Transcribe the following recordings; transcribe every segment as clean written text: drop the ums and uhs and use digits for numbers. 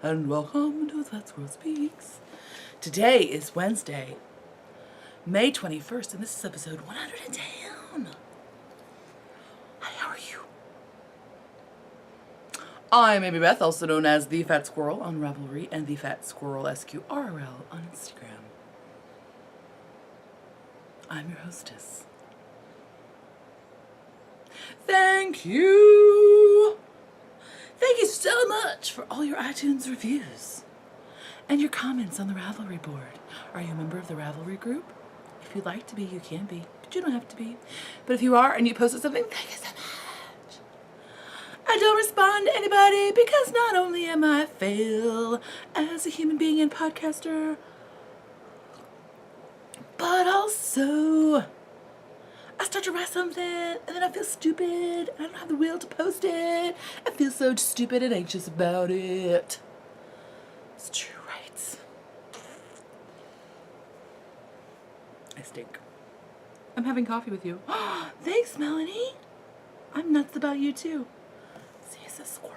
and welcome to That Squirrel Speaks. Today is Wednesday, May 21st, and this is episode 110. Hi, how are you? I'm Amy Beth, also known as The Fat Squirrel on Ravelry and The Fat Squirrel SQRL on Instagram. I'm your hostess. Thank you! Thank you so much for all your iTunes reviews and your comments on the Ravelry board. Are you a member of the Ravelry group? If you'd like to be, you can be, but you don't have to be. But if you are and you posted something, thank you so much. I don't respond to anybody because not only am I a fail as a human being and podcaster, but also I start to write something and then I feel stupid and I don't have the will to post it. I feel so stupid and anxious about it. It's true, right? I stink. I'm having coffee with you. Thanks, Melanie. I'm nuts about you too. See, it's a squirrel.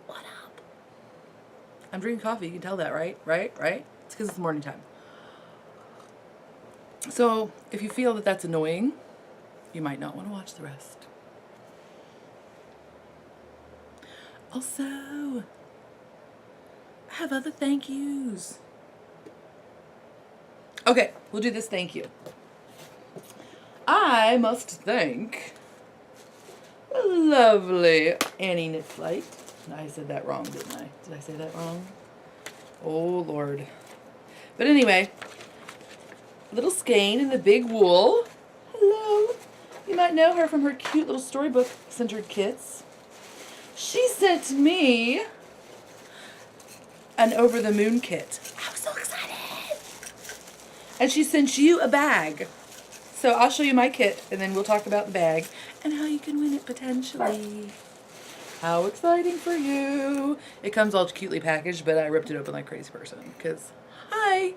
What up? I'm drinking coffee. You can tell that, right? Right? It's because it's morning time. So, if you feel that that's annoying, you might not want to watch the rest. Also, I have other thank yous. Okay, we'll do this thank you. I must thank lovely Annie Knitflight. I said that wrong, didn't I? Did I say that wrong? Oh, Lord. But anyway, Little Skane in the Big Wool. Hello. You might know her from her cute little storybook-centered kits. She sent me an Over the Moon kit. I was so excited. And she sent you a bag. So I'll show you my kit, and then we'll talk about the bag and how you can win it potentially. How exciting for you. It comes all cutely packaged, but I ripped it open like a crazy person because, hi.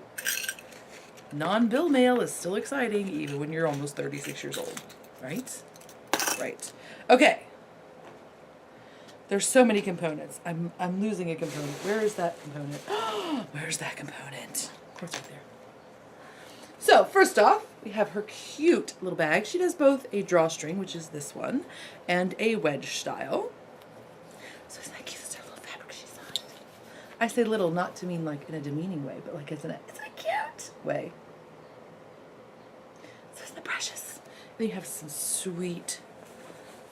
Non-bill mail is still exciting even when you're almost 36 years old, right? Right. Okay. There's so many components. I'm losing a component. Where is that component? Where's that component? Of course, right there. So, first off, we have her cute little bag. She does both a drawstring, which is this one, and a wedge style. So isn't that cute? It's her little fabric she's on. I say little not to mean like in a demeaning way, but like it's a cute way. So isn't that precious? Then you have some sweet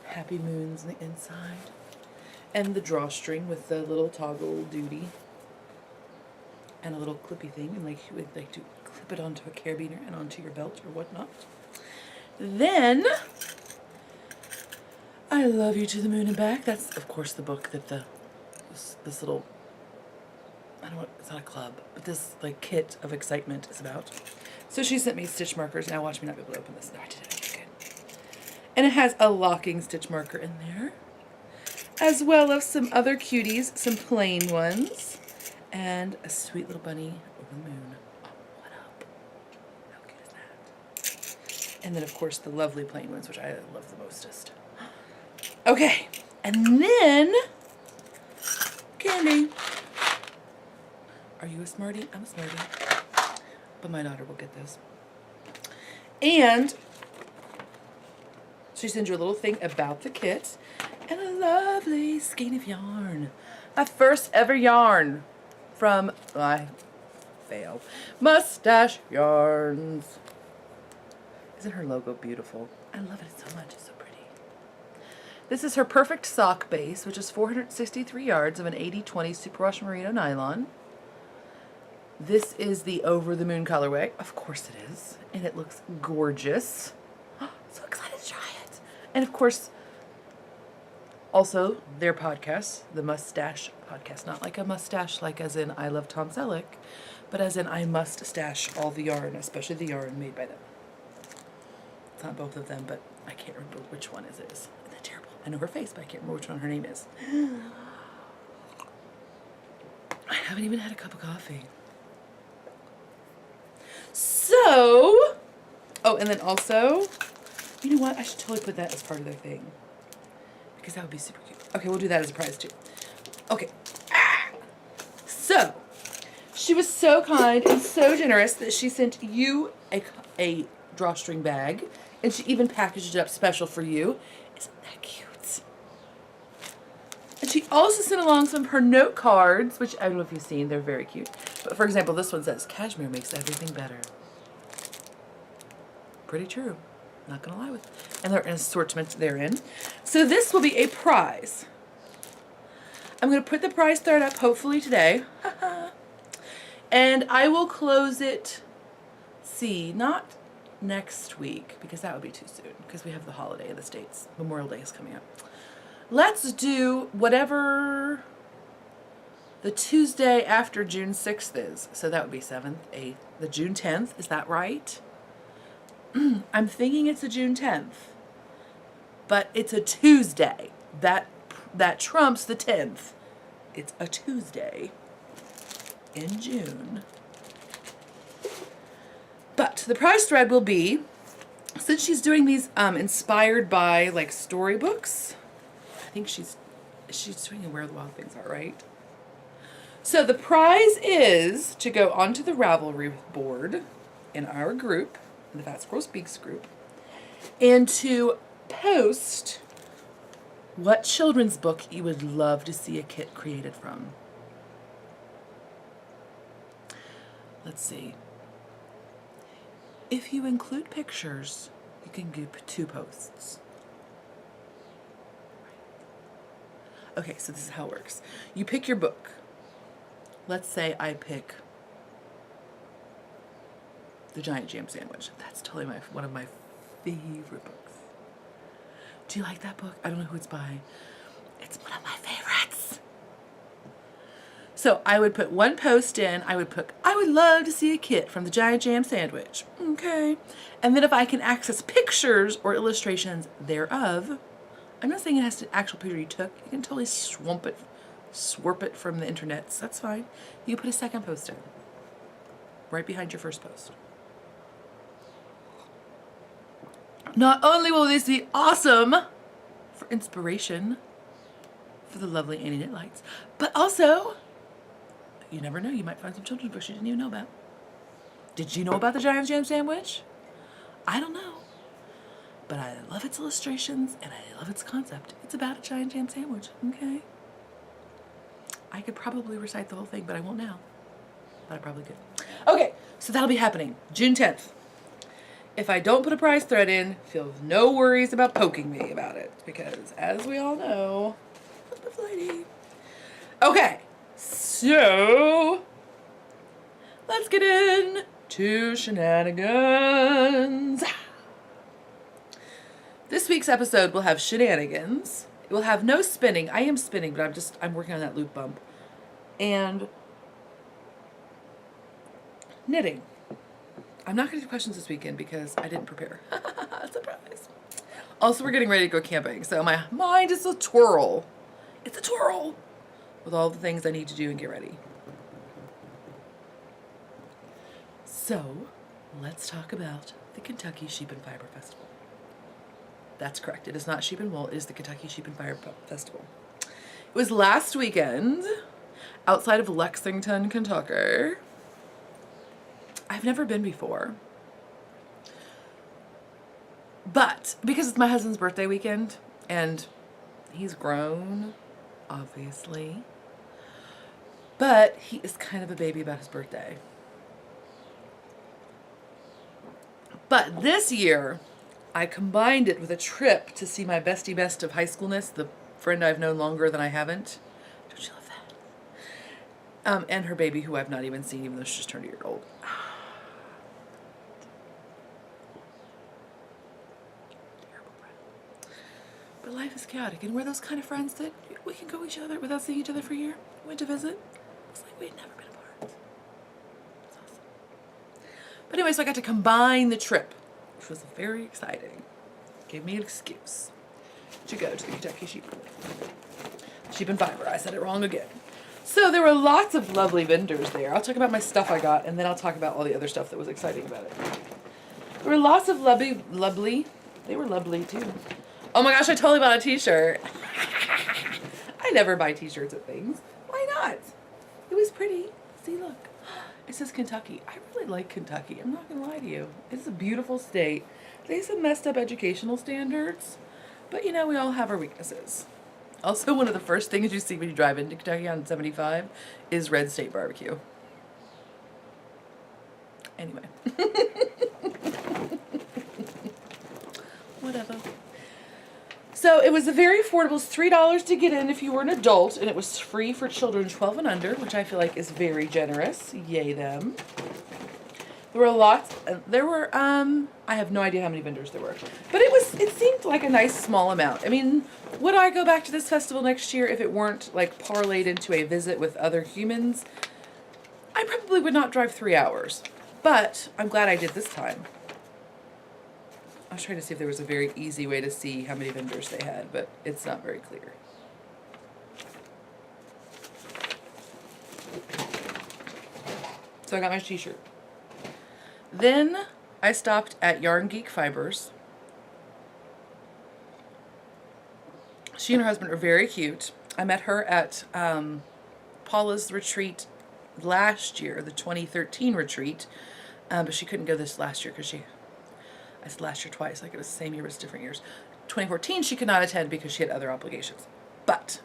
happy moons on the inside. And the drawstring with the little toggle duty. And a little clippy thing, and like you would like to clip it onto a carabiner and onto your belt or whatnot. Then, I Love You to the Moon and Back. That's, of course, the book that this little, I don't know, it's not a club, but this like kit of excitement is about. So she sent me stitch markers. Now watch me not be able to open this. No, I did it. Okay, good. And it has a locking stitch marker in there, as well as some other cuties, some plain ones, and a sweet little bunny over the moon. Oh, what up? How cute is that? And then, of course, the lovely plain ones, which I love the mostest. Okay, and then candy. Are you a smarty? I'm a smarty. But my daughter will get this. And she sends you a little thing about the kit and a lovely skein of yarn. My first ever yarn from, Mustache Yarns. Isn't her logo beautiful? I love it so much. It's so pretty. This is her perfect sock base, which is 463 yards of an 80-20 superwash merino nylon. This is the Over the Moon colorway. Of course it is. And it looks gorgeous. So excited to try it. And of course, also their podcast, the Mustache Podcast. Not like a mustache like as in I love Tom Selleck, but as in I must stash all the yarn, especially the yarn made by them. It's not both of them, but I can't remember which one it is. Isn't that terrible? I know her face, but I can't remember which one her name is. I haven't even had a cup of coffee. So, oh, and then also, you know what? I should totally put that as part of their thing. because that would be super cute. Okay, we'll do that as a prize too. Okay. So, she was so kind and so generous that she sent you a drawstring bag, and she even packaged it up special for you. Isn't that cute? And she also sent along some of her note cards, which I don't know if you've seen. They're very cute. But for example, this one says, "Cashmere makes everything better." Pretty true. Not gonna lie with. And there are an assortment therein. So this will be a prize. I'm gonna put the prize thread up hopefully today. And I will close it, not next week, because that would be too soon, because we have the holiday in the States. Memorial Day is coming up. Let's do whatever the Tuesday after June 6th is. So that would be 7th, 8th, the June 10th. Is that right? I'm thinking it's a June 10th, but it's a Tuesday. That trumps the 10th. It's a Tuesday in June. But the prize thread will be, since she's doing these inspired by like storybooks, I think she's doing Where the Wild Things Are, right? So the prize is to go onto the Ravelry board in our group, in the Fat Squirrel Speaks group, and to post what children's book you would love to see a kit created from. Let's see. If you include pictures, you can do 2 posts. Okay, so this is how it works. You pick your book. Let's say I pick The Giant Jam Sandwich. That's totally one of my favorite books. Do you like that book? I don't know who it's by. It's one of my favorites. So I would put one post in. I would put, "I would love to see a kit from The Giant Jam Sandwich." Okay. And then if I can access pictures or illustrations thereof, I'm not saying it has to actual picture you took. You can totally swarp it from the internet. So that's fine. You put a second post in, right behind your first post. Not only will this be awesome for inspiration for the lovely Annie Knit Lights, but also, you never know, you might find some children's books you didn't even know about. Did you know about the Giant Jam Sandwich? I don't know. But I love its illustrations and I love its concept. It's about a giant jam sandwich, okay? I could probably recite the whole thing, but I won't now. But I probably could. Okay, so that'll be happening June 10th. If I don't put a prize thread in, feel no worries about poking me about it, because as we all know, flip lady. Okay, so let's get in to shenanigans. This week's episode will have shenanigans. It will have no spinning. I am spinning, but I'm working on that loop bump. And knitting. I'm not going to do questions this weekend because I didn't prepare. Surprise. Also, we're getting ready to go camping, so my mind is a twirl. It's a twirl with all the things I need to do and get ready. So, let's talk about the Kentucky Sheep and Fiber Festival. That's correct. It is not Sheep and Wool. It is the Kentucky Sheep and Fiber Festival. It was last weekend outside of Lexington, Kentucky. I've never been before. But because it's my husband's birthday weekend and he's grown, obviously, but he is kind of a baby about his birthday. But this year, I combined it with a trip to see my bestie best of high schoolness, the friend I've known longer than I haven't. Don't you love that? And her baby, who I've not even seen, even though she just turned a year old. But life is chaotic, and we're those kind of friends that we can go each other without seeing each other for a year. We went to visit. It's like we had never been apart. It's awesome. But anyway, so I got to combine the trip, which was very exciting. Gave me an excuse to go to the Kentucky Sheep and Fiber. I said it wrong again. So there were lots of lovely vendors there. I'll talk about my stuff I got, and then I'll talk about all the other stuff that was exciting about it. There were lots of lovely. They were lovely too. Oh my gosh, I totally bought a t-shirt. never buy t-shirts at things. Why not? It was pretty. See, look. It says Kentucky. I really like Kentucky. I'm not going to lie to you. It's a beautiful state. They have some messed up educational standards, but you know, we all have our weaknesses. Also, one of the first things you see when you drive into Kentucky on 75 is Red State Barbecue. Anyway. Whatever. So it was a very affordable. It's $3 to get in if you were an adult, and it was free for children 12 and under, which I feel like is very generous. Yay them. There were lots. There were I have no idea how many vendors there were, but it seemed like a nice small amount. I mean, would I go back to this festival next year if it weren't like parlayed into a visit with other humans? I probably would not drive 3 hours, but I'm glad I did this time. I was trying to see if there was a very easy way to see how many vendors they had, but it's not very clear. So I got my t-shirt. Then I stopped at Yarn Geek Fibers. She and her husband are very cute. I met her at Paula's retreat last year, the 2013 retreat, but she couldn't go this last year because I said last year twice, like it was the same year but it's different years. 2014 she could not attend because she had other obligations. But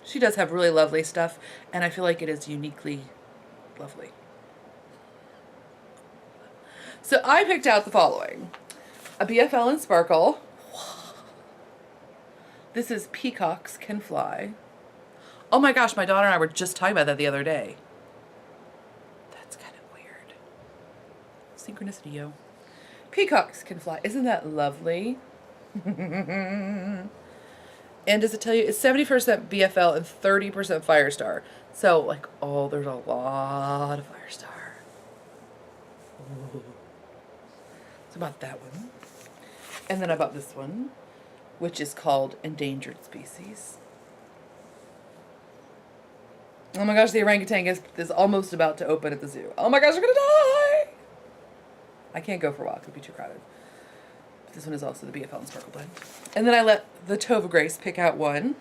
she does have really lovely stuff, and I feel like it is uniquely lovely. So I picked out the following. A BFL in Sparkle. This is Peacocks Can Fly. Oh my gosh, my daughter and I were just talking about that the other day. That's kind of weird. Synchronicity, yo. Peacocks Can Fly. Isn't that lovely? And does it tell you it's 70% BFL and 30% Firestar? So like, oh, there's a lot of Firestar. Ooh. So I bought that one. And then I bought this one, which is called Endangered Species. Oh my gosh, the orangutan is almost about to open at the zoo. Oh my gosh, we're gonna die! I can't go for a walk, it would be too crowded. But this one is also the BFL and Sparkle blend. And then I let the Tova Grace pick out one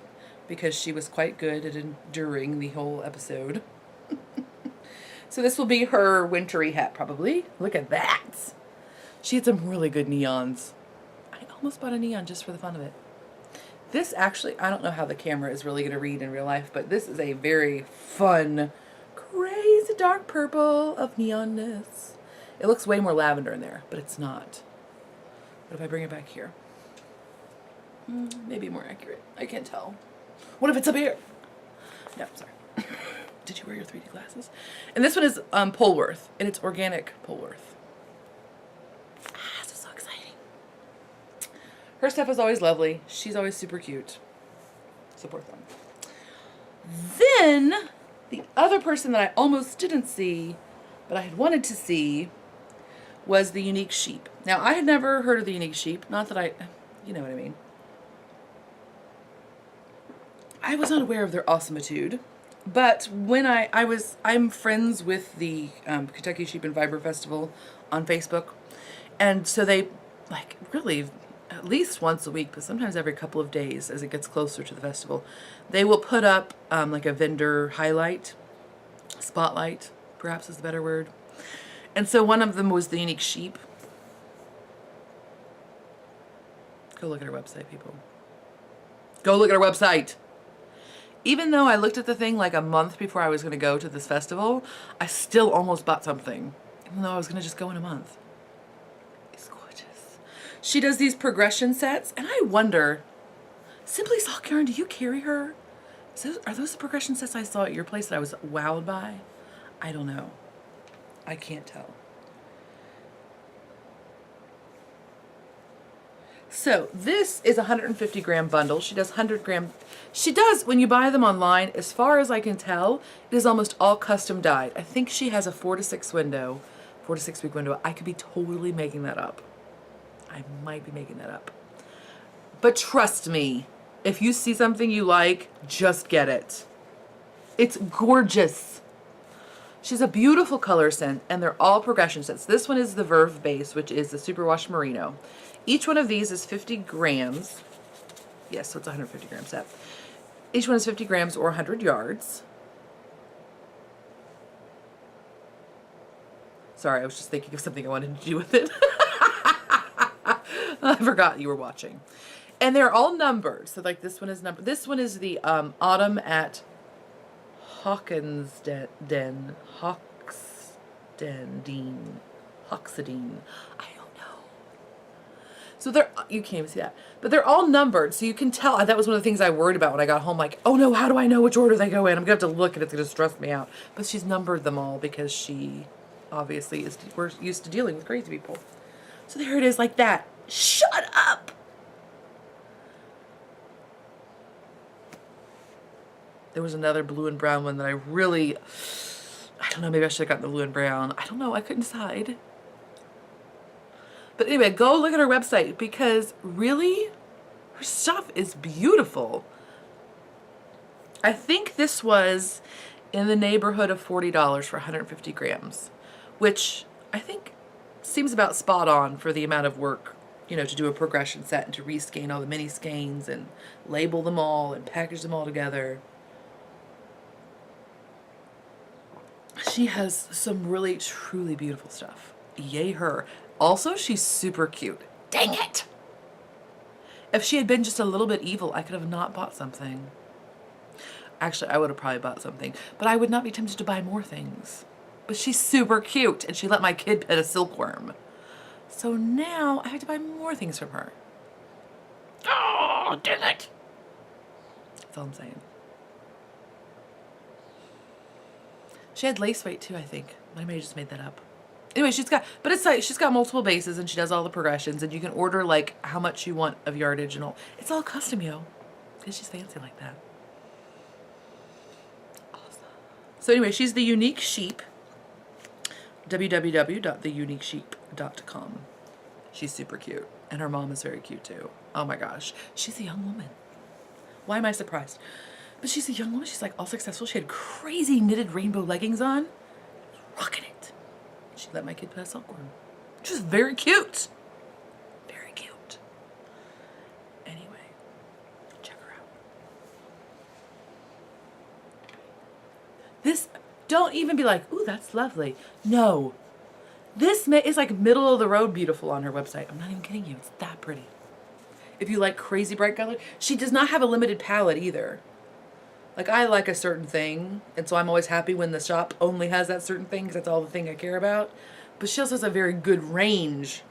because she was quite good at enduring the whole episode. So this will be her wintry hat probably. Look at that! She had some really good neons. I almost bought a neon just for the fun of it. This actually, I don't know how the camera is really going to read in real life, but this is a very fun, crazy dark purple of neonness. It looks way more lavender in there, but it's not. What if I bring it back here? Maybe more accurate. I can't tell. What if it's up here? No, sorry. Did you wear your 3D glasses? And this one is Polworth, and it's organic Polworth. This is so exciting. Her stuff is always lovely. She's always super cute. Support them. Then, the other person that I almost didn't see, but I had wanted to see, was the Unique Sheep. Now, I had never heard of the Unique Sheep. Not that you know what I mean. I was not aware of their awesomeitude. But when I'm friends with the Kentucky Sheep and Fiber Festival on Facebook. And so they, like, really, at least once a week, but sometimes every couple of days as it gets closer to the festival, they will put up like a vendor highlight, spotlight, perhaps is the better word. And so one of them was the Unique Sheep. Go look at our website, people. Go look at our website. Even though I looked at the thing like a month before I was going to go to this festival, I still almost bought something, even though I was going to just go in a month. It's gorgeous. She does these progression sets, and I wonder, Simply Sock Yarn, do you carry her? Are those the progression sets I saw at your place that I was wowed by? I don't know. I can't tell. So this is a 150 gram bundle. She does 100 gram. She does, when you buy them online, as far as I can tell, it is almost all custom dyed. I think she has a 4 to 6 week window. I could be totally making that up. I might be making that up. But trust me, if you see something you like, just get it. It's gorgeous. She's a beautiful color scent, and they're all progression sets. This one is the Verve base, which is the Superwash Merino. Each one of these is 50 grams. Yes, so it's a 150 gram set. Each one is 50 grams or 100 yards. Sorry, I was just thinking of something I wanted to do with it. I forgot you were watching. And they're all numbered. So like this one is numbered. This one is the Autumn at Hoxadine. I don't know. So they're, you can't even see that. But they're all numbered, so you can tell. That was one of the things I worried about when I got home. Like, oh no, how do I know which order they go in? I'm going to have to look and it's going to stress me out. But she's numbered them all because she obviously we're used to dealing with crazy people. So there it is like that. Shut up! There was another blue and brown one that I really, I don't know, maybe I should have gotten the blue and brown. I don't know, I couldn't decide. But anyway, go look at her website because really, her stuff is beautiful. I think this was in the neighborhood of $40 for 150 grams, which I think seems about spot on for the amount of work, you know, to do a progression set and to reskein all the mini skeins and label them all and package them all together. She has some really, truly beautiful stuff. Yay her. Also, she's super cute. Dang it! If she had been just a little bit evil, I could have not bought something. Actually, I would have probably bought something, but I would not be tempted to buy more things. But she's super cute, and she let my kid pet a silkworm. So now I have to buy more things from her. Oh, dang it! That's all I'm saying. She had lace weight too, I think. I may have just made that up. Anyway, she's got multiple bases and she does all the progressions and you can order like how much you want of yardage and all. It's all custom, yo. Because she's fancy like that. Awesome. So anyway, she's the Unique Sheep. www.theuniquesheep.com. She's super cute. And her mom is very cute too. Oh my gosh. She's a young woman. Why am I surprised? But she's a young woman. She's like all successful. She had crazy knitted rainbow leggings on. Rocking it. She let my kid pet a silkworm. Which was very cute. Very cute. Anyway, check her out. This, don't even be like, ooh, that's lovely. No. This is like middle of the road beautiful on her website. I'm not even kidding you. It's that pretty. If you like crazy bright color, she does not have a limited palette either. Like, I like a certain thing, and so I'm always happy when the shop only has that certain thing, because that's all the thing I care about. But she also has a very good range.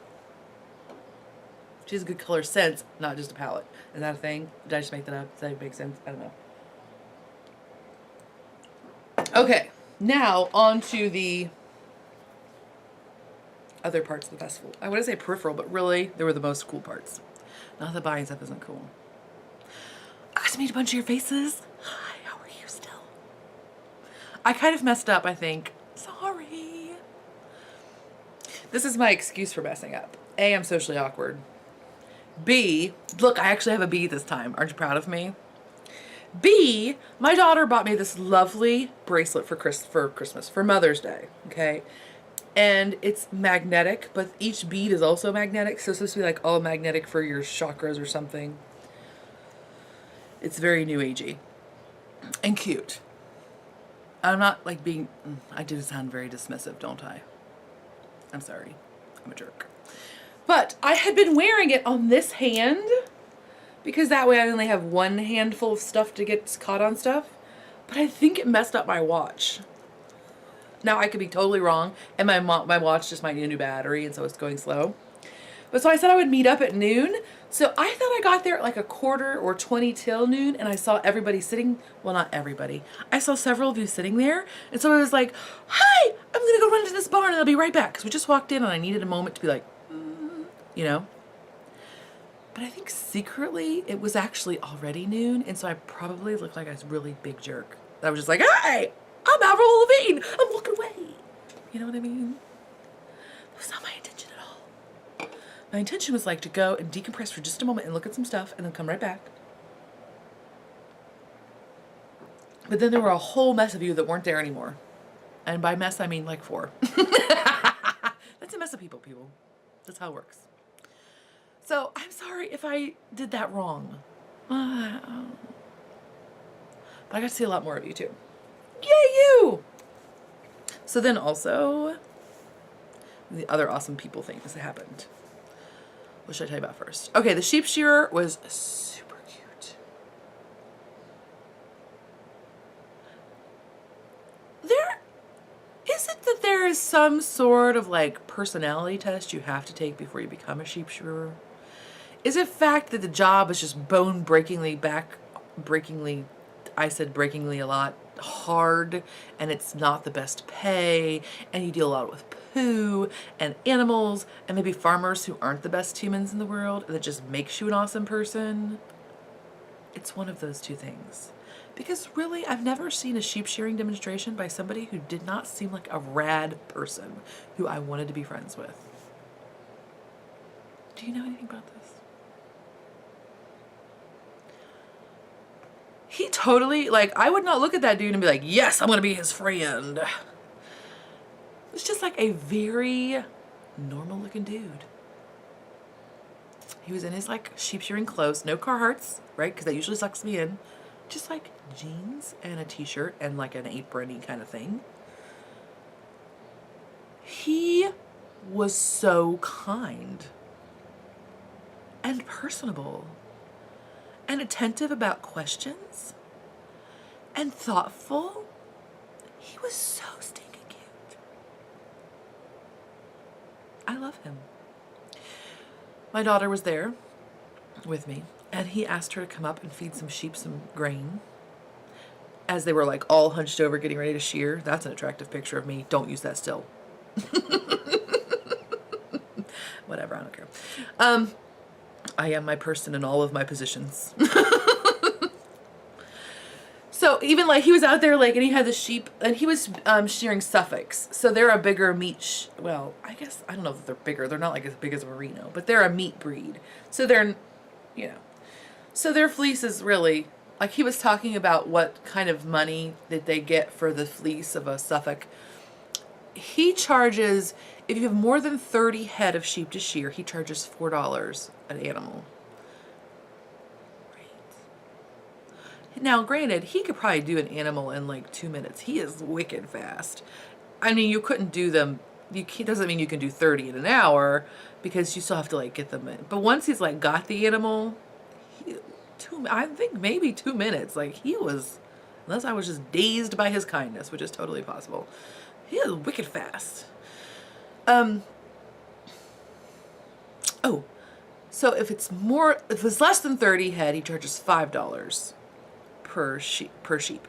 She has a good color sense, not just a palette. Is that a thing? Did I just make that up? Does that make sense? I don't know. Okay, now on to the other parts of the festival. I want to say peripheral, but really, they were the most cool parts. Not that buying stuff isn't cool. I got to meet a bunch of your faces. Hi, how are you still? I kind of messed up, I think. Sorry. This is my excuse for messing up. A, I'm socially awkward. B, look, I actually have a B this time. Aren't you proud of me? B, my daughter bought me this lovely bracelet for Christmas, for Mother's Day, okay? And it's magnetic, but each bead is also magnetic, so it's supposed to be like all magnetic for your chakras or something. It's very new agey and cute. I'm not like being, I do sound very dismissive, don't I? I'm sorry, I'm a jerk. But I had been wearing it on this hand because that way I only have one handful of stuff to get caught on stuff. But I think it messed up my watch. Now I could be totally wrong, and my watch just might need a new battery, and so it's going slow. But so I said I would meet up at noon. So I thought I got there at like 1:15 or 20 till noon, and I saw everybody sitting. Well, not everybody. I saw several of you sitting there, and so I was like, "Hi, I'm gonna go run to this barn, and I'll be right back." Because we just walked in, and I needed a moment to be like, you know. But I think secretly it was actually already noon, and so I probably looked like a really big jerk. I was just like, "Hi, I'm Avril Lavigne. I'm walking away." You know what I mean? It was not my intention at all. My intention was like to go and decompress for just a moment and look at some stuff and then come right back. But then there were a whole mess of you that weren't there anymore. And by mess, I mean like 4. That's a mess of people. That's how it works. So I'm sorry if I did that wrong. But I got to see a lot more of you too. Yay, you! So then also, the other awesome people things that happened. What should I tell you about first? Okay, the sheep shearer was super cute. Is it that there is some sort of like personality test you have to take before you become a sheep shearer? Is it fact that the job is just breakingly a lot, hard, and it's not the best pay, and you deal a lot with poo and animals and maybe farmers who aren't the best humans in the world, and that just makes you an awesome person? It's one of those two things. Because really, I've never seen a sheep shearing demonstration by somebody who did not seem like a rad person who I wanted to be friends with. Do you know anything about this? He totally, like, I would not look at that dude and be like, yes, I'm going to be his friend. It's just like a very normal looking dude. He was in his like sheep shearing clothes, no Carhartts, right? Because that usually sucks me in. Just like jeans and a t-shirt and like an apron-y kind of thing. He was so kind and personable and attentive about questions and thoughtful. He was so stinking cute. I love him. My daughter was there with me, and he asked her to come up and feed some sheep some grain as they were like all hunched over getting ready to shear. That's an attractive picture of me. Don't use that still. Whatever, I don't care. I am my person in all of my positions. So even like he was out there like, and he had the sheep, and he was shearing Suffolks. So they're a bigger meat, well, I guess, I don't know if they're bigger. They're not like as big as a merino, but they're a meat breed. So they're, you know, so their fleece is really, like he was talking about what kind of money that they get for the fleece of a Suffolk. He charges, if you have more than 30 head of sheep to shear, he charges $4 an animal. Now, granted, he could probably do an animal in like 2 minutes. He is wicked fast. I mean, you couldn't do them. Doesn't mean you can do 30 in an hour because you still have to like get them in. But once he's like got the animal, I think maybe 2 minutes. Like he was, unless I was just dazed by his kindness, which is totally possible. He is wicked fast. Oh, so if it's less than 30 head, he charges $5. Per sheep.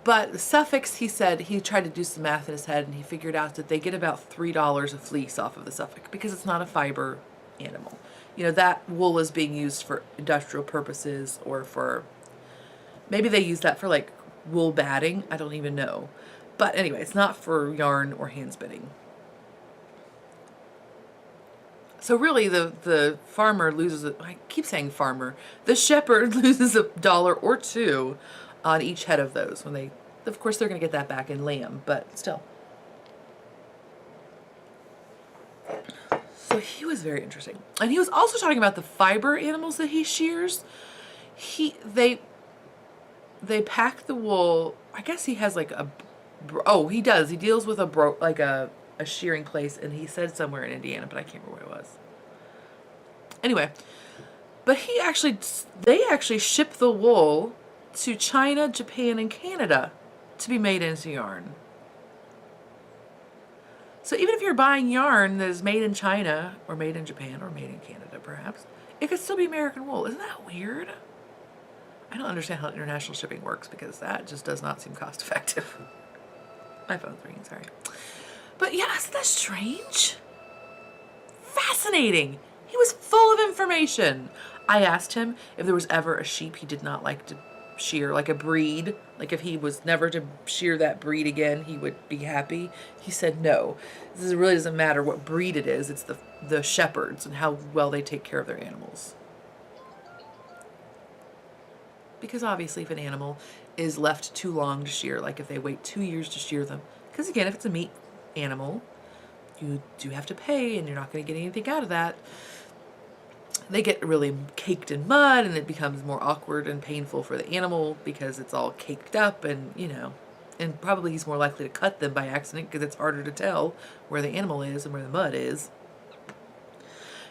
But the Suffolks, he said, he tried to do some math in his head and he figured out that they get about $3 a fleece off of the Suffolk because it's not a fiber animal. You know, that wool is being used for industrial purposes, or for, maybe they use that for like wool batting. I don't even know. But anyway, it's not for yarn or hand spinning. So really the farmer loses, I keep saying farmer, the shepherd loses $1 or $2 on each head of those when they, of course they're going to get that back in lamb, but still. So he was very interesting. And he was also talking about the fiber animals that he shears. They pack the wool, I guess he has like he does, he deals with a shearing place, and he said somewhere in Indiana, but I can't remember where it was. Anyway, but they actually ship the wool to China, Japan, and Canada to be made into yarn. So even if you're buying yarn that is made in China, or made in Japan, or made in Canada perhaps, it could still be American wool. Isn't that weird? I don't understand how international shipping works, because that just does not seem cost effective. My phone's ringing, sorry. But yeah, isn't that strange? Fascinating. He was full of information. I asked him if there was ever a sheep he did not like to shear, like a breed, like if he was never to shear that breed again, he would be happy. He said no. This really doesn't matter what breed it is. It's the shepherds and how well they take care of their animals. Because obviously if an animal is left too long to shear, like if they wait 2 years to shear them, because again, if it's a meat animal, you do have to pay and you're not going to get anything out of that. they get really caked in mud, and it becomes more awkward and painful for the animal because it's all caked up, and you know, and probably he's more likely to cut them by accident because it's harder to tell where the animal is and where the mud is.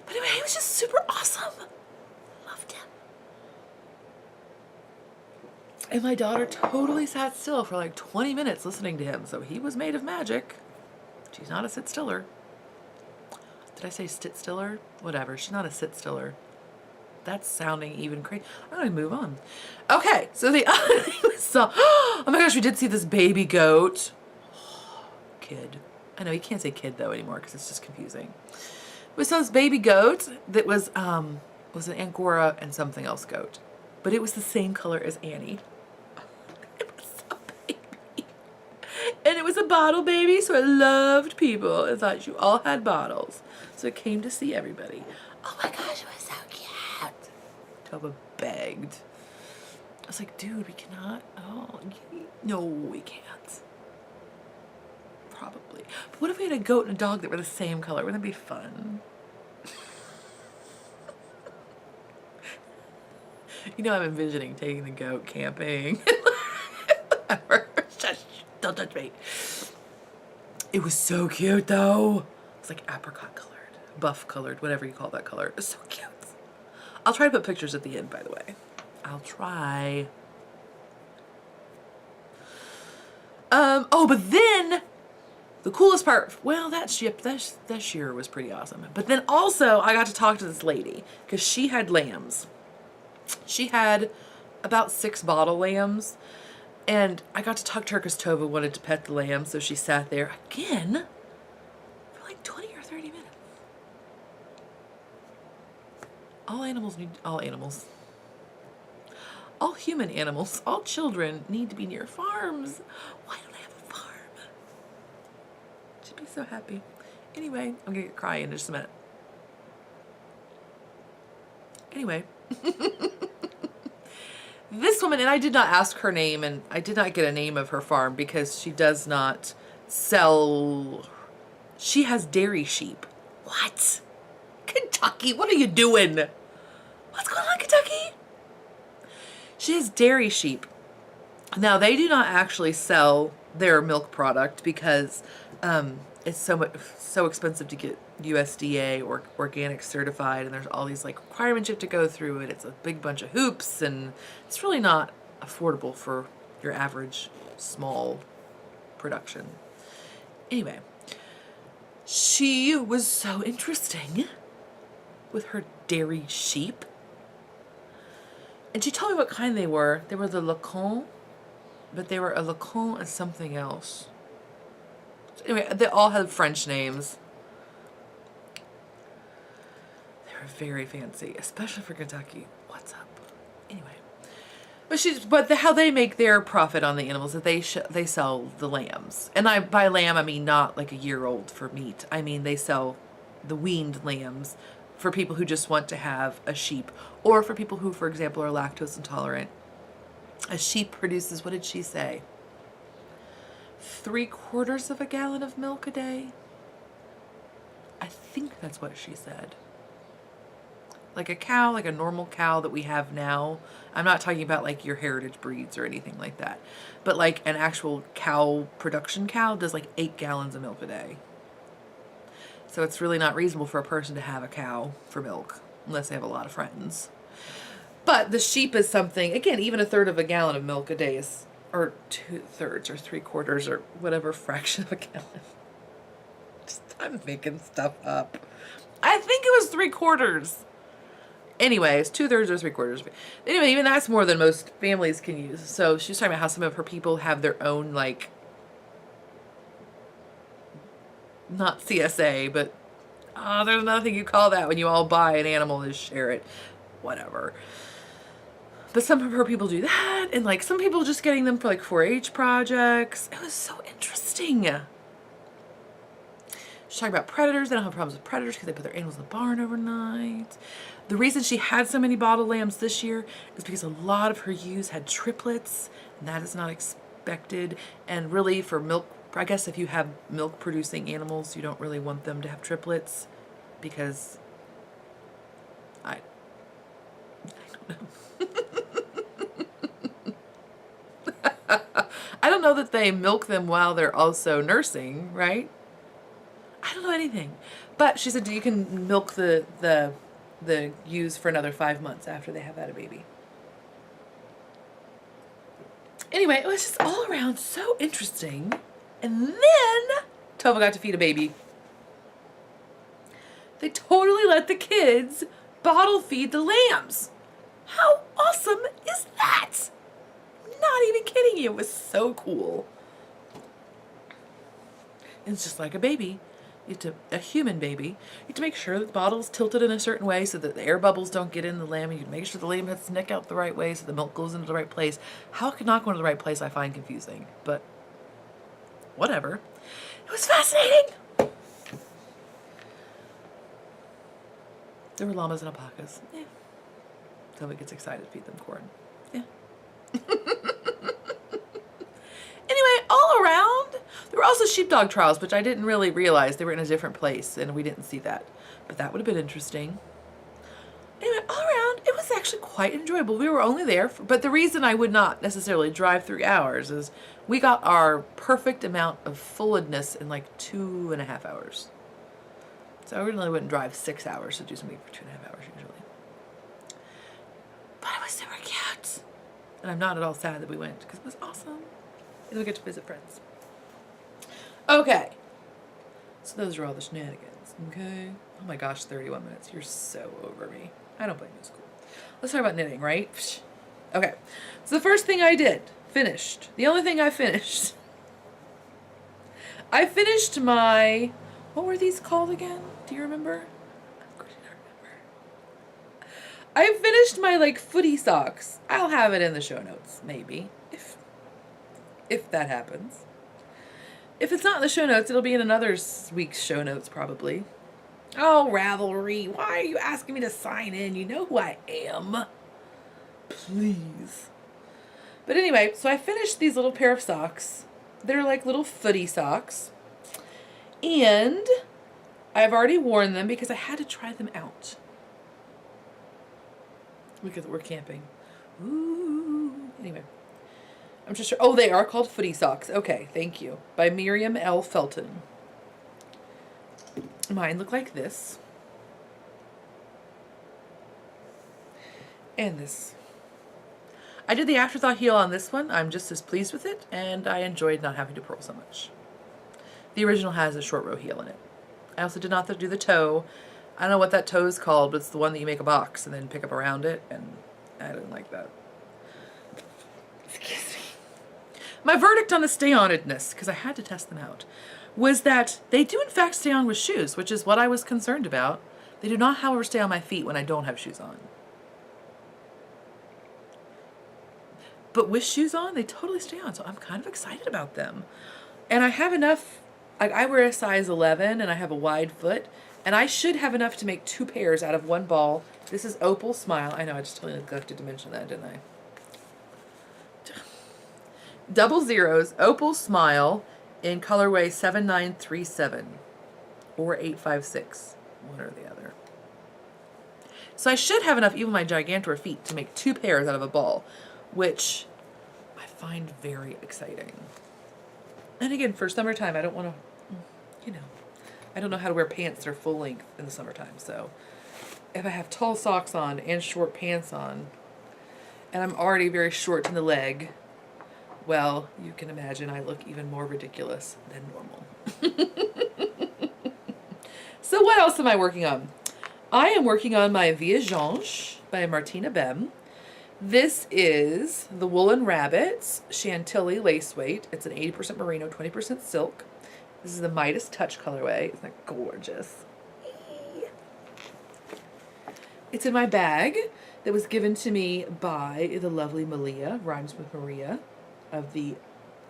But anyway, he was just super awesome. Loved him. And my daughter totally sat still for like 20 minutes listening to him, so he was made of magic. She's not a sit-stiller. Did I say sit-stiller? Whatever, she's not a sit-stiller. That's sounding even crazy. I'm gonna move on. Okay, so the other thing we saw, oh my gosh, we did see this baby goat. Kid. I know you can't say kid though anymore because it's just confusing. We saw this baby goat that was an Angora and something else goat, but it was the same color as Annie. It was so baby, and it was a bottle baby. So I loved people and thought you all had bottles, so it came to see everybody. Oh my gosh, it was so cute. Tova begged. I was like, dude, we cannot. Oh, no, we can't. Probably. But what if we had a goat and a dog that were the same color? Wouldn't that be fun? You know, I'm envisioning taking the goat camping. Shush, don't touch me. It was so cute though. It's like apricot colored, buff colored, whatever you call that color. It was so cute. I'll try to put pictures at the end, by the way. I'll try. Oh, but then the coolest part, well, that year was pretty awesome. But then also I got to talk to this lady because she had lambs. She had about 6 bottle lambs, and I got to talk to her because Tova wanted to pet the lambs, so she sat there again for like 20 or 30 minutes. All human animals, all children need to be near farms. Why don't I have a farm? She'd be so happy. Anyway, I'm gonna get crying in just a minute. Anyway. This woman, and I did not ask her name, and I did not get a name of her farm because she does not sell. She has dairy sheep. What? Kentucky, what are you doing? What's going on, Kentucky? She has dairy sheep. Now, they do not actually sell their milk product because it's so expensive to get USDA or organic certified, and there's all these like requirements you have to go through, and it's a big bunch of hoops, and it's really not affordable for your average small production. Anyway, she was so interesting with her dairy sheep, and she told me what kind they were. They were the Lacan, but they were a Lacan and something else. Anyway, they all had French names. They were very fancy, especially for Kentucky. What's up? Anyway, but how they make their profit on the animals is that they sell the lambs, and by lamb I mean not like a year old for meat. I mean they sell the weaned lambs for people who just want to have a sheep, or for people who, for example, are lactose intolerant. A sheep produces, what did she say? 3/4 of a gallon of milk a day? I think that's what she said. Like a cow, like a normal cow that we have now. I'm not talking about like your heritage breeds or anything like that. But like an actual cow, production cow, does like 8 gallons of milk a day. So it's really not reasonable for a person to have a cow for milk, unless they have a lot of friends. But the sheep is something, again, even 1/3 of a gallon of milk a day is, or 2/3 or 3/4 or whatever fraction of a gallon. I'm making stuff up. I think it was 3/4. Anyway, it's 2/3 or 3/4. Anyway, even that's more than most families can use. So she was talking about how some of her people have their own, like, not CSA, but there's another thing you call that when you all buy an animal and share it. Whatever. But some of her people do that, and like some people just getting them for like 4-H projects. It was so interesting. She's talking about predators. They don't have problems with predators because they put their animals in the barn overnight. The reason she had so many bottle lambs this year is because a lot of her ewes had triplets, and that is not expected. And really for milk, I guess if you have milk producing animals, you don't really want them to have triplets because I don't know that they milk them while they're also nursing, right? I don't know anything. But she said you can milk the ewes for another 5 months after they have had a baby. Anyway, it was just all around so interesting. And then Tova got to feed a baby. They totally let the kids bottle feed the lambs. How awesome is that? Not even kidding you. It was so cool. It's just like a baby. You have to, a human baby. You have to make sure that the bottle's tilted in a certain way so that the air bubbles don't get in the lamb. You can make sure the lamb has its neck out the right way so the milk goes into the right place. How it could not go into the right place I find confusing, but whatever. It was fascinating. There were llamas and alpacas. Yeah. Somebody gets excited to feed them corn. Yeah. Anyway, all around, there were also sheepdog trials, which I didn't really realize. They were in a different place, and we didn't see that. But that would have been interesting. Anyway, all around, it was actually quite enjoyable. We were only there, but the reason I would not necessarily drive 3 hours is we got our perfect amount of fulledness in like 2.5 hours. So I originally wouldn't drive 6 hours to do something for 2.5 hours usually. But it was super cute. And I'm not at all sad that we went because it was awesome. And we get to visit friends. Okay. So those are all the shenanigans, okay? Oh my gosh, 31 minutes. You're so over me. I don't blame you, it's cool. Let's talk about knitting, right? Okay. So the first thing I did, finished. The only thing I finished. I finished my, what were these called again? Do you remember? Of course you don't remember. I finished my like footy socks. I'll have it in the show notes, maybe. If that happens. If it's not in the show notes, it'll be in another week's show notes probably. Oh, Ravelry, why are you asking me to sign in? You know who I am. Please. But anyway, so I finished these little pair of socks. They're like little footy socks. And I've already worn them because I had to try them out. Because we're camping. Ooh. Anyway. I'm just sure. Oh, they are called footy socks. Okay, thank you. By Miriam L. Felton. Mine look like this. And this. I did the afterthought heel on this one. I'm just as pleased with it, and I enjoyed not having to purl so much. The original has a short row heel in it. I also did not do the toe. I don't know what that toe is called, but it's the one that you make a box and then pick up around it, and I didn't like that. Excuse me. My verdict on the stay-on-edness, because I had to test them out, was that they do in fact stay on with shoes, which is what I was concerned about. They do not, however, stay on my feet when I don't have shoes on. But with shoes on, they totally stay on, so I'm kind of excited about them. And I have enough, like I wear a size 11 and I have a wide foot, and I should have enough to make 2 pairs out of one ball. This is Opal Smile. I know, I just totally neglected to mention that, didn't I? Double zeros, Opal Smile in colorway 7937 or 856, one or the other. So I should have enough, even my Gigantor feet, to make 2 pairs out of a ball, which I find very exciting. And again, for summertime, I don't want to, you know, I don't know how to wear pants that are full length in the summertime. So if I have tall socks on and short pants on, and I'm already very short in the leg, well, you can imagine I look even more ridiculous than normal. So what else am I working on? I am working on my Viajange by Martina Bem. This is the Woolen Rabbits Chantilly lace weight. It's an 80% merino, 20% silk. This is the Midas Touch colorway. Isn't that gorgeous? It's in my bag that was given to me by the lovely Malia, rhymes with Maria, of the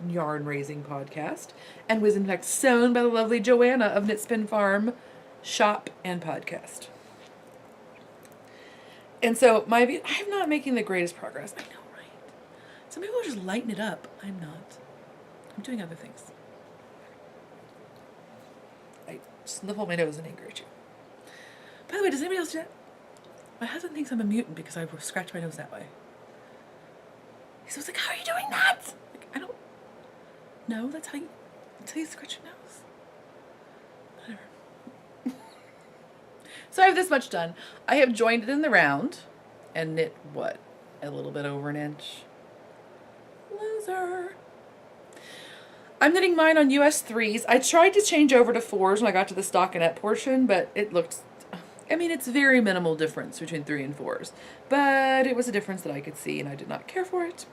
Yarn Raising podcast, and was in fact sewn by the lovely Joanna of Knit Spin Farm shop and podcast. And so I'm not making the greatest progress. I know, right? Some people are just lighting it up. I'm not. I'm doing other things. I sniffle my nose in anger at you. By the way, does anybody else do that? My husband thinks I'm a mutant because I scratch my nose that way. He was like, how are you doing that? Like, I don't know. That's how you scratch your nose. Whatever. So I have this much done. I have joined it in the round and knit, what, a little bit over an inch. Loser. I'm knitting mine on US 3s. I tried to change over to 4s when I got to the stockinette portion, but it looked, I mean, it's very minimal difference between 3 and 4s, but it was a difference that I could see and I did not care for it.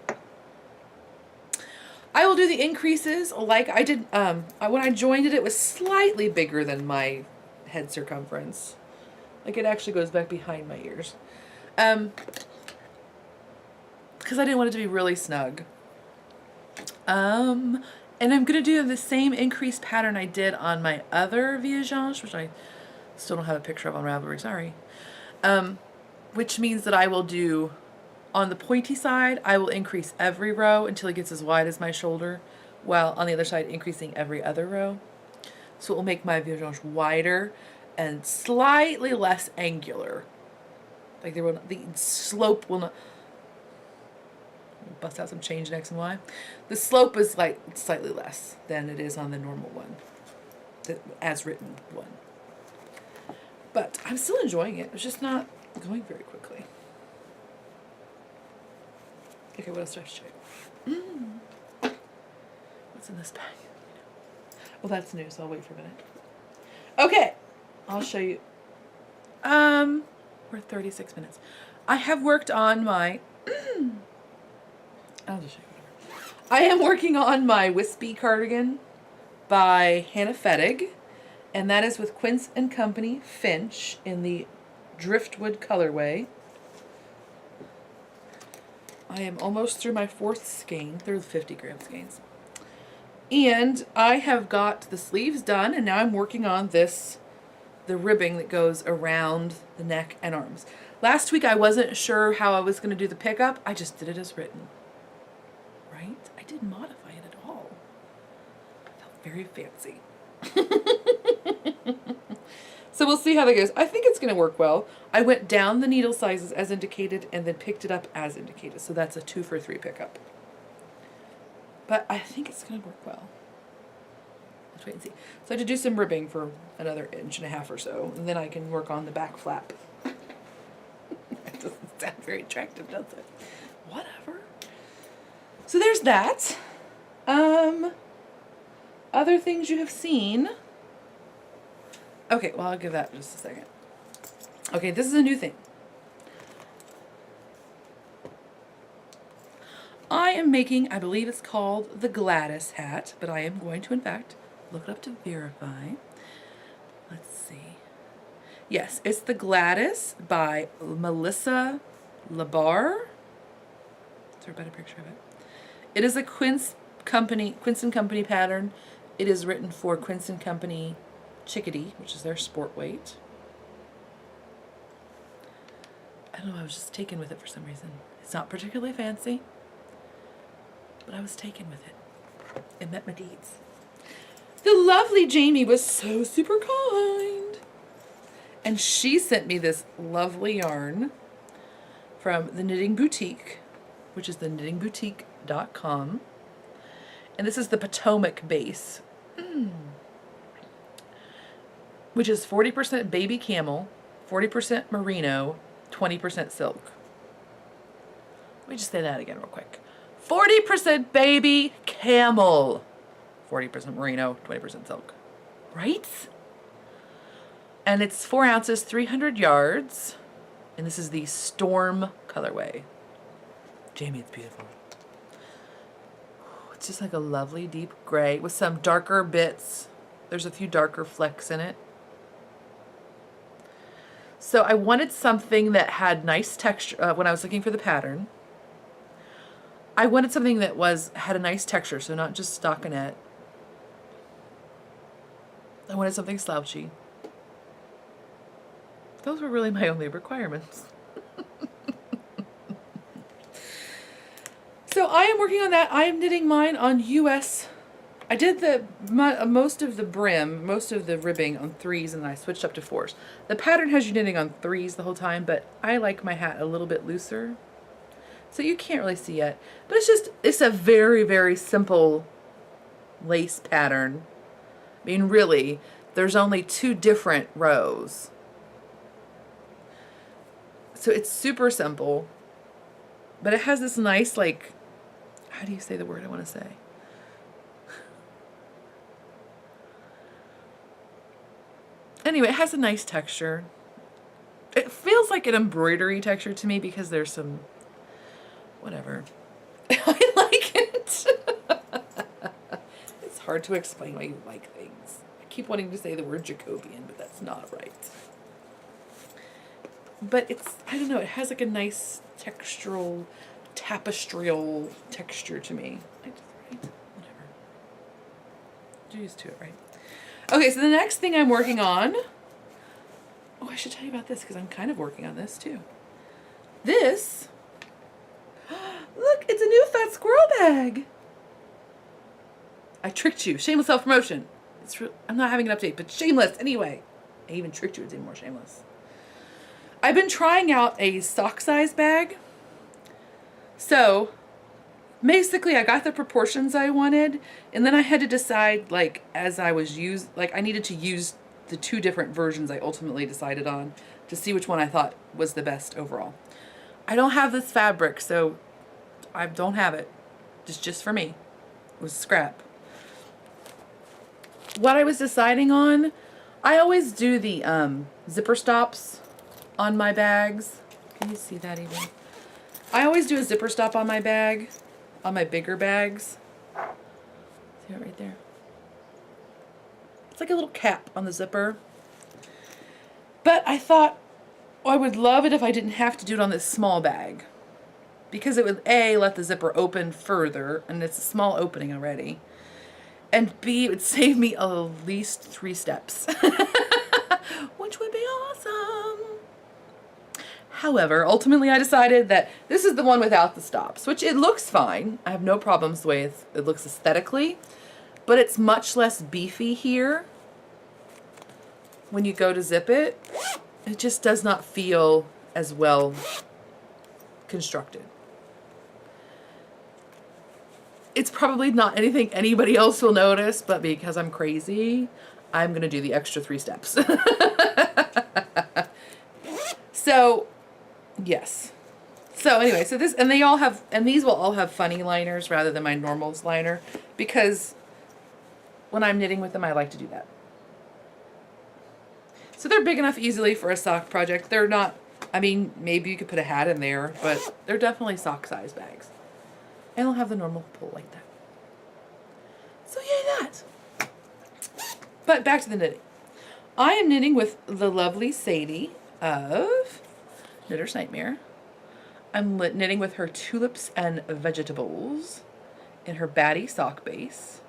I will do the increases like I did, when I joined it, it was slightly bigger than my head circumference. Like it actually goes back behind my ears. Because I didn't want it to be really snug. And I'm going to do the same increase pattern I did on my other Viajange, which I still don't have a picture of on Ravelry, sorry. Which means that I will do, on the pointy side, I will increase every row until it gets as wide as my shoulder, while on the other side increasing every other row. So it will make my Viajange wider and slightly less angular. Like the slope will not, bust out some change in X and Y. The slope is like slightly less than it is on the normal one, the as written one. But I'm still enjoying it. It's just not going very quickly. Okay, what else do I have to show you? What's in this bag? Well, that's new, so I'll wait for a minute. Okay, I'll show you. We're 36 minutes. I have worked on my I'll just show you whatever. I am working on my Wispy cardigan by Hannah Fettig, and that is with Quince & Company Finch in the Driftwood colorway. I am almost through my 4th skein, through the 50 gram skeins. And I have got the sleeves done, and now I'm working on this, the ribbing that goes around the neck and arms. Last week I wasn't sure how I was going to do the pickup. I just did it as written. Right? I didn't modify it at all. I felt very fancy. So we'll see how that goes. I think it's going to work well. I went down the needle sizes as indicated and then picked it up as indicated. So that's a 2 for 3 pickup. But I think it's going to work well. Let's wait and see. So I had to do some ribbing for another 1.5 inches or so, and then I can work on the back flap. It doesn't sound very attractive, does it? Whatever. So there's that. Other things you have seen. Okay, well, I'll give that just a second. Okay, this is a new thing. I am making, I believe it's called the Gladys hat, but I am going to, in fact, look it up to verify. Let's see. Yes, it's the Gladys by Melissa Labar. Is there a better picture of it? It is a Quince & Company pattern. It is written for Quince & Company Chickadee, which is their sport weight. I don't know, I was just taken with it for some reason. It's not particularly fancy, but I was taken with it. It met my needs. The lovely Jamie was so super kind. And she sent me this lovely yarn from the Knitting Boutique, which is the knittingboutique.com. And this is the Potomac base, which is 40% baby camel, 40% merino, 20% silk. Let me just say that again real quick. 40% baby camel, 40% merino, 20% silk. Right? And it's 4 ounces, 300 yards. And this is the Storm colorway. Jamie, it's beautiful. It's just like a lovely deep gray with some darker bits. There's a few darker flecks in it. So I wanted something that had nice texture when I was looking for the pattern. I wanted something that had a nice texture, so not just stockinette. I wanted something slouchy. Those were really my only requirements. So I am working on that. I am knitting mine on US I did most of the brim, most of the ribbing on 3s, and then I switched up to 4s. The pattern has you knitting on 3s the whole time, but I like my hat a little bit looser. So you can't really see it. But it's a very, very simple lace pattern. I mean, really, there's only 2 different rows. So it's super simple. But it has this nice, like, how do you say the word I want to say? Anyway, it has a nice texture. It feels like an embroidery texture to me because there's some, whatever. I like it. It's hard to explain why you like things. I keep wanting to say the word Jacobian, but that's not right. But it's, I don't know, it has like a nice textural, tapestrial texture to me. Right? Whatever. You're used to it, right? Okay, so the next thing I'm working on, oh, I should tell you about this because I'm kind of working on this too. This, look, it's a new fat squirrel bag. I tricked you. Shameless self-promotion. I'm not having an update, but shameless anyway. I even tricked you. It's even more shameless. I've been trying out a sock size bag. So basically I got the proportions I wanted, and then I had to decide, like, as I was I needed to use the 2 different versions I ultimately decided on to see which one I thought was the best overall. I don't have this fabric, so I don't have it. It's just for me. It was scrap. What I was deciding on, I always do the zipper stops on my bags. Can you see that even? I always do a zipper stop on my bag, on my bigger bags. See it right there? It's like a little cap on the zipper. But I thought, I would love it if I didn't have to do it on this small bag. Because it would, A, let the zipper open further, and it's a small opening already. And B, it would save me at least 3 steps. Which would be awesome. However, ultimately I decided that this is the one without the stops, which it looks fine. I have no problems the way it looks aesthetically, but it's much less beefy here. When you go to zip it, it just does not feel as well constructed. It's probably not anything anybody else will notice, but because I'm crazy, I'm going to do the extra 3 steps. So, yes. So anyway, so this, and these will all have funny liners rather than my normals liner, because when I'm knitting with them, I like to do that. So they're big enough easily for a sock project. They're not, I mean, maybe you could put a hat in there, but they're definitely sock size bags. And they'll have the normal pull like that. So yay that. But back to the knitting. I am knitting with the lovely Sadie of Knitter's Nightmare. I'm knitting with her Tulips and Vegetables in her Batty sock base,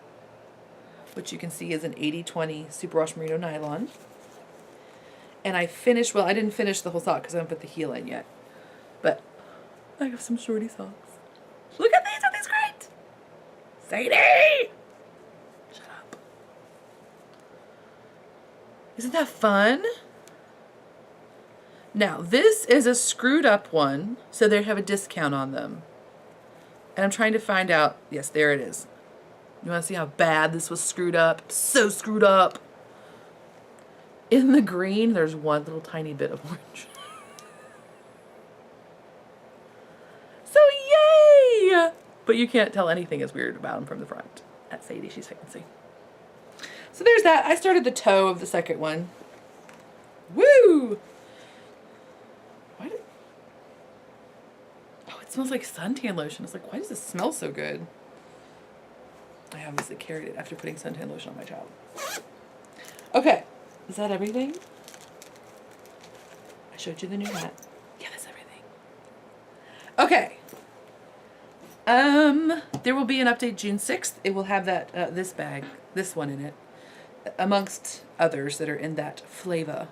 which you can see is an 80/20 superwash merino nylon. And I finished, well, I didn't finish the whole sock because I haven't put the heel in yet, but I have some shorty socks. Look at these, aren't these great? Sadie! Shut up. Isn't that fun? Now, this is a screwed up one, so they have a discount on them. And I'm trying to find out, yes, there it is. You want to see how bad this was screwed up? So screwed up. In the green, there's one little tiny bit of orange. So yay! But you can't tell anything is weird about them from the front. That's Sadie, she's fancy. So there's that. I started the toe of the second one. Woo! Oh, it smells like suntan lotion. It's like, why does this smell so good? I obviously carried it after putting suntan lotion on my child. Okay, is that everything? I showed you the new hat. Yeah, that's everything. Okay. There will be an update June 6th. It will have that this one in it, amongst others that are in that flavor.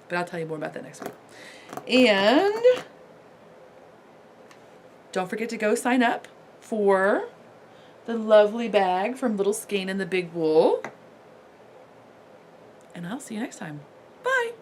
But I'll tell you more about that next week. And don't forget to go sign up for the lovely bag from Little Skein and the Big Wool. And I'll see you next time. Bye.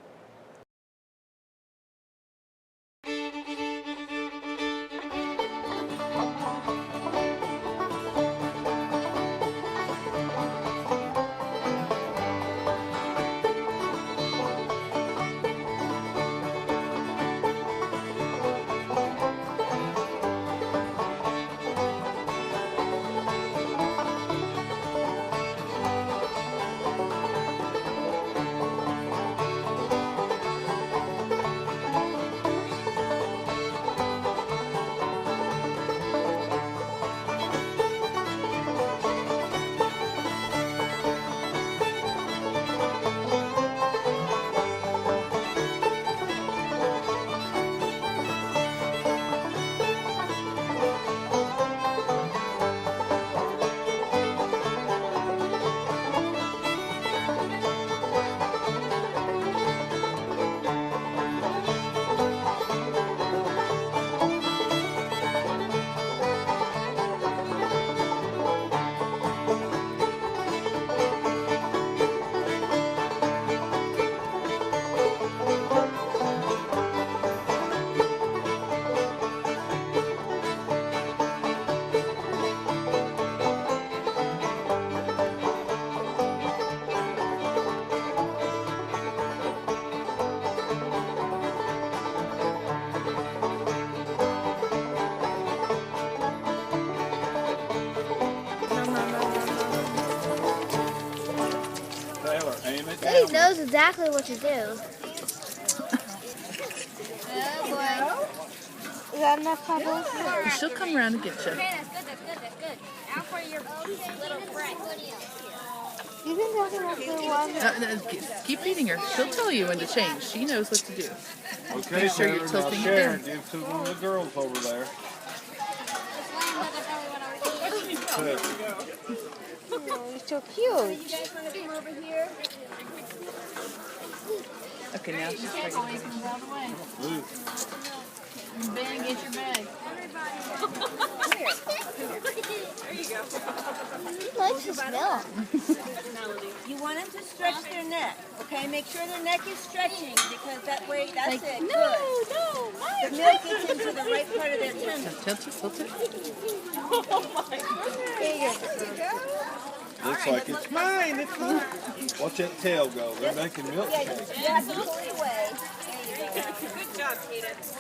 Taylor, aim it He down. knows exactly what to do. Oh boy. Is that enough pebbles? She'll come around and get you. Okay, that's good, that's good, that's good. Now for your little friend. You think that's enough for one? Keep feeding her. She'll tell you when to change. She knows what to do. Okay, Make sure you're Taylor, now tilting it Sharon, down. give to one of the girls over there. Good. Oh, he's so cute. You guys want to come over here? Okay, now she's ready. Ooh. Ben, get your bag. He likes his milk. You want them to stretch their neck, okay? Make sure their neck is stretching because that way, that's it. Good. No, The milk gets into the right part of their tendon. Tilt it, tilt it. Looks like it's mine. It's mine. Watch that tail go. They're making milk. Yeah, you have to pull it away. There you go. Good job, Cadence.